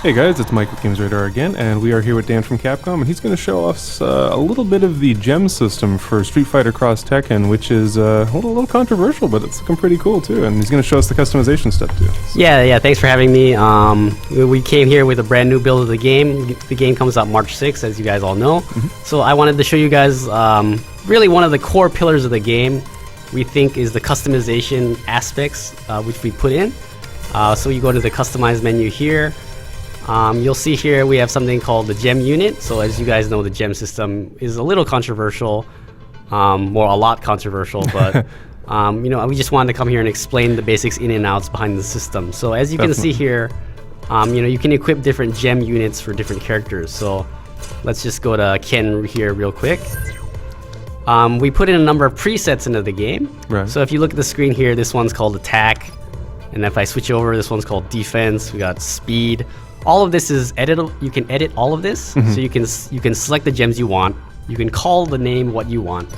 Hey guys, it's Mike with Games Radar again, and we are here with Dan from Capcom, and he's going to show us a little bit of the gem system for Street Fighter Cross Tekken, which is a little controversial, but it's looking pretty cool too, and he's going to show us the customization stuff too. So. Yeah, thanks for having me. We came here with a brand new build of the game. The game comes out March 6th, as you guys all know. So I wanted to show you guys really one of the core pillars of the game we think is the customization aspects which we put in. So you go to the customize menu here. You'll see here we have something called the gem unit. So as you guys know, the gem system is a little controversial, a lot controversial, but we just wanted to come here and explain the basics in and outs behind the system. So as you can see here, you can equip different gem units for different characters. So let's just go to Ken here real quick. We put in a number of presets into the game. Right. So if you look at the screen here, this one's called attack. And if I switch over, this one's called defense. We got speed. All of this is editable. You can edit all of this, so you can select the gems you want. You can call the name what you want.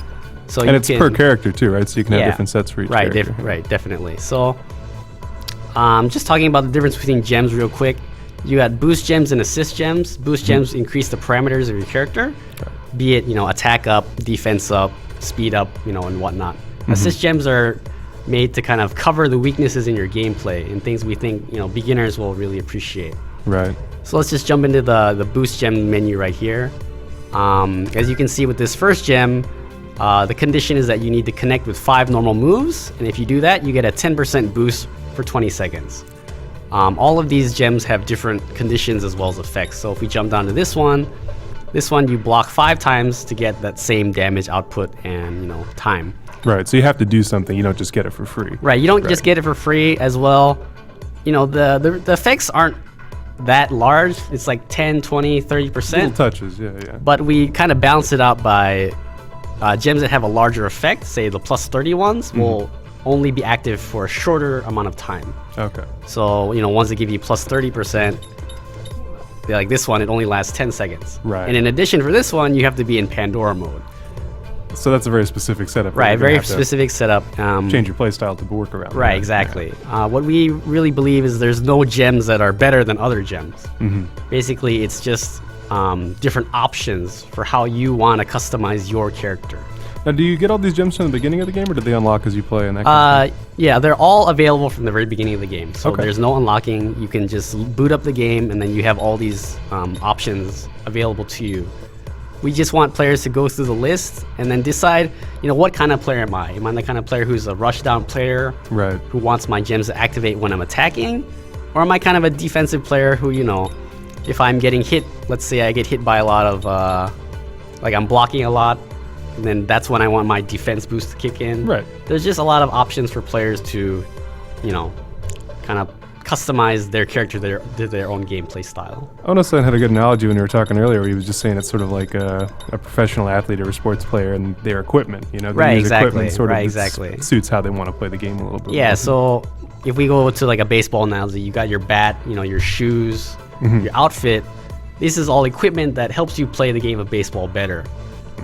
So and it's per character too, right? So you can have different sets for each character. Right, definitely. So, just talking about the difference between gems real quick. You got boost gems and assist gems. Boost gems increase the parameters of your character, be it attack up, defense up, speed up, and whatnot. Assist gems are made to kind of cover the weaknesses in your gameplay and things we think beginners will really appreciate. Right. So let's just jump into the boost gem menu right here. As you can see with this first gem, the condition is that you need to connect with 5 normal moves, and if you do that, you get a 10% boost for 20 seconds. All of these gems have different conditions as well as effects. So if we jump down to this one you block 5 times to get that same damage output and time. Right, so you have to do something, you don't just get it for free. Right, you don't just get it for free as well. The effects aren't that large. It's like 10, 20, 30%. Little touches, yeah. But we kind of balance it out by gems that have a larger effect, say the plus 30 ones, will only be active for a shorter amount of time. Okay. So, ones that give you plus 30%, like this one, it only lasts 10 seconds. Right. And in addition for this one, you have to be in Pandora mode. So that's a very specific setup. Right, very specific setup. Change your playstyle to work around. Right, exactly. Yeah. What we really believe is there's no gems that are better than other gems. Basically, it's just different options for how you want to customize your character. Now, do you get all these gems from the beginning of the game, or do they unlock as you play? And that yeah, they're all available from the very beginning of the game. So there's no unlocking. You can just boot up the game, and then you have all these options available to you. We just want players to go through the list and then decide, what kind of player am I? Am I the kind of player who's a rushdown player, who wants my gems to activate when I'm attacking? Or am I kind of a defensive player who, if I'm getting hit, let's say I get hit by a lot of, like I'm blocking a lot, and then that's when I want my defense boost to kick in. Right. There's just a lot of options for players to, kind of customize their character to their own gameplay style. Onosan had a good analogy when you were talking earlier, where he was just saying it's sort of like a professional athlete or a sports player and their equipment. Right, exactly. Equipment sort of suits how they want to play the game a little bit. Yeah, so if we go to like a baseball analogy, you got your bat, your shoes, your outfit. This is all equipment that helps you play the game of baseball better.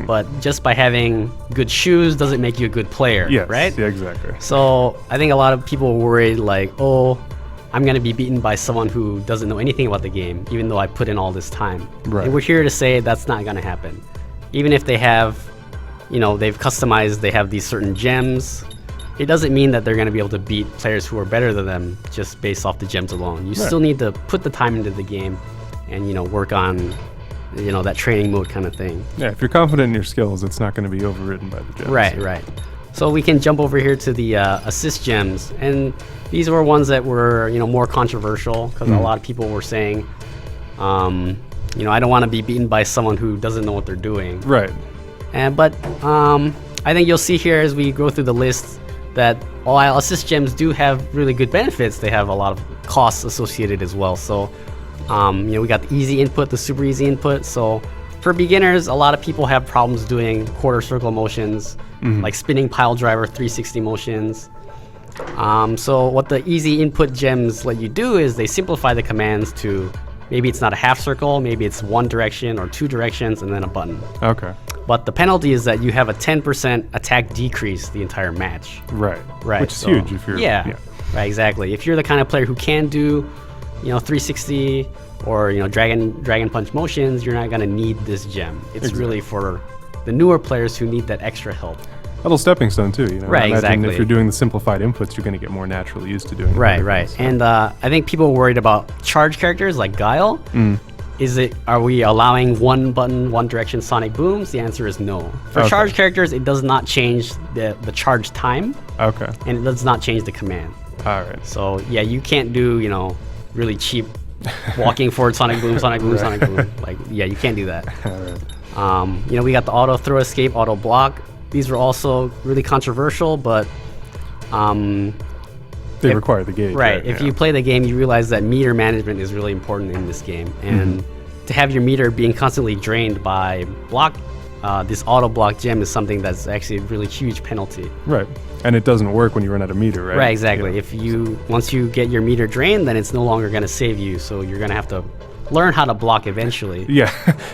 But just by having good shoes doesn't make you a good player, right? Yeah, exactly. So I think a lot of people are worried like, oh, I'm going to be beaten by someone who doesn't know anything about the game, even though I put in all this time. Right. And we're here to say that's not going to happen. Even if they have, they've customized, they have these certain gems, it doesn't mean that they're going to be able to beat players who are better than them just based off the gems alone. You still need to put the time into the game and, work on, that training mode kind of thing. Yeah, if you're confident in your skills, it's not going to be overridden by the gems. Right. So we can jump over here to the assist gems, and these were ones that were more controversial because a lot of people were saying, I don't want to be beaten by someone who doesn't know what they're doing. Right. But I think you'll see here as we go through the list that while assist gems do have really good benefits, they have a lot of costs associated as well. So we got the easy input, the super easy input. So for beginners, a lot of people have problems doing quarter circle motions, like spinning pile driver 360 motions. So what the easy input gems let you do is they simplify the commands to maybe it's not a half circle, maybe it's one direction or 2 directions and then a button. Okay. But the penalty is that you have a 10% attack decrease the entire match. Right. Right. Which is huge if you're... Yeah. Right, exactly. If you're the kind of player who can do 360 or Dragon Punch motions, you're not gonna need this gem. It's really for the newer players who need that extra help. A little stepping stone too, Right, I imagine exactly. if you're doing the simplified inputs, you're going to get more naturally used to doing it. Right. And I think people are worried about charge characters like Guile. Are we allowing one button, one direction sonic booms? The answer is no. For charge characters, it does not change the charge time. Okay. And it does not change the command. All right. So yeah, you can't do really cheap walking forward sonic boom, sonic boom, sonic boom. Like you can't do that. All right. We got the auto throw escape, auto block. These were also really controversial, but they require the gauge. Right. If you play the game, you realize that meter management is really important in this game, and to have your meter being constantly drained by this auto block gem is something that's actually a really huge penalty. Right. And it doesn't work when you run out of meter, right? Right, exactly. Once you get your meter drained, then it's no longer going to save you, so you're going to have to learn how to block eventually. Yeah.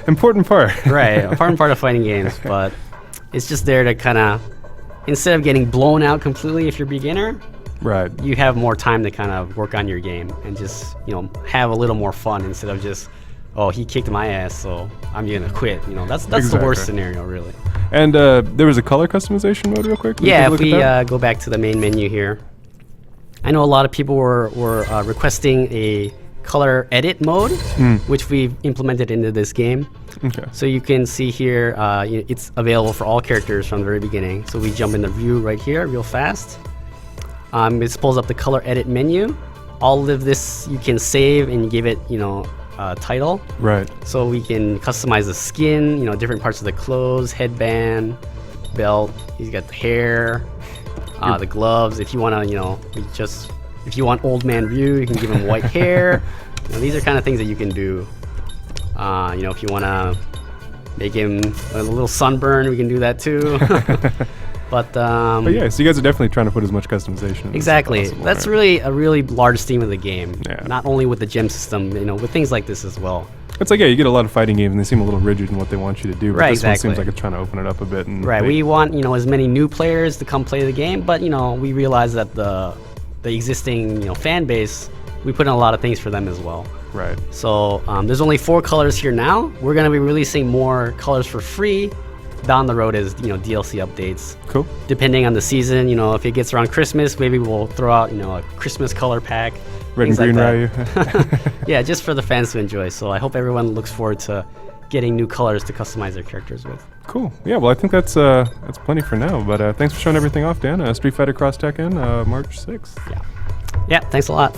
Important part. Right. Important part of fighting games, but it's just there to kind of, instead of getting blown out completely if you're a beginner, right, you have more time to kind of work on your game and just, have a little more fun instead of just, oh, he kicked my ass, so I'm going to quit. That's the worst scenario, really. And there was a color customization mode real quick? Yeah, if we go back to the main menu here. I know a lot of people were requesting a color edit mode, which we've implemented into this game. Okay. So you can see here, it's available for all characters from the very beginning. So we jump in the view right here real fast. It pulls up the color edit menu. All of this you can save and give it, title. Right. So we can customize the skin, different parts of the clothes, headband, belt. He's got the hair, the gloves. If you want to, if you want old man Ryu, you can give him white hair. These are kind of things that you can do. If you want to make him a little sunburn, we can do that too. But yeah, so you guys are definitely trying to put as much customization in exactly. as possible, That's right? really a really large theme of the game. Yeah. Not only with the gem system, with things like this as well. It's like, you get a lot of fighting games and they seem a little rigid in what they want you to do. But Right, this one exactly. seems like it's trying to open it up a bit. And Right. We want as many new players to come play the game, but we realize that the existing fan base, we put in a lot of things for them as well. Right. So there's only 4 colors here now. We're going to be releasing more colors for free down the road as DLC updates. Cool. Depending on the season, if it gets around Christmas, maybe we'll throw out a Christmas color pack. Red and things green like Ryu. Yeah, just for the fans to enjoy. So I hope everyone looks forward to getting new colors to customize their characters with. Cool. Yeah, well, I think that's plenty for now. But thanks for showing everything off, Dan. Street Fighter Cross Tekken, March 6th. Yeah, thanks a lot.